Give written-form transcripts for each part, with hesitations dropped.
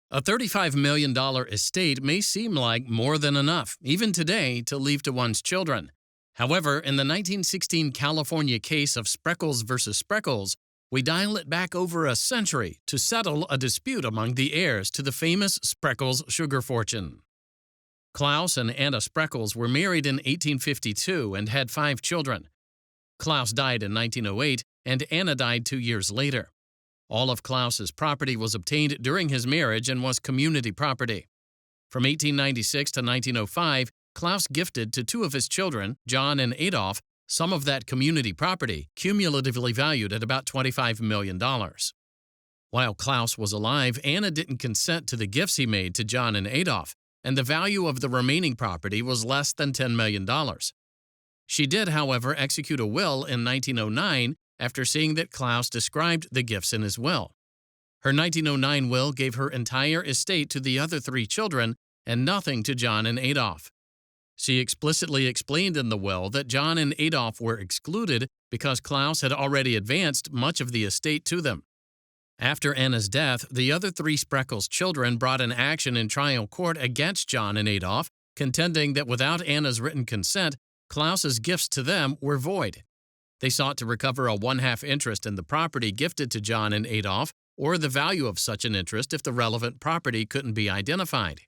A $35 million estate may seem like more than enough, even today, to leave to one's children. However, in the 1916 California case of Spreckels versus Spreckels, we dial it back over a century to settle a dispute among the heirs to the famous Spreckels sugar fortune. Claus and Anna Spreckels were married in 1852 and had 5 children. Claus died in 1908, and Anna died 2 years later. All of Claus's property was obtained during his marriage and was community property. From 1896 to 1905, Claus gifted to 2 of his children, John and Adolph, some of that community property, cumulatively valued at about $25 million. While Claus was alive, Anna didn't consent to the gifts he made to John and Adolph, and the value of the remaining property was less than $10 million. She did, however, execute a will in 1909 after seeing that Claus described the gifts in his will. Her 1909 will gave her entire estate to the other 3 children and nothing to John and Adolph. She explicitly explained in the will that John and Adolph were excluded because Claus had already advanced much of the estate to them. After Anna's death, the other 3 Spreckels children brought an action in trial court against John and Adolph, contending that without Anna's written consent, Claus's gifts to them were void. They sought to recover a 1/2 interest in the property gifted to John and Adolph, or the value of such an interest if the relevant property couldn't be identified.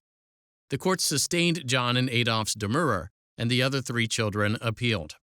The court sustained John and Adolph's demurrer, and the other 3 children appealed.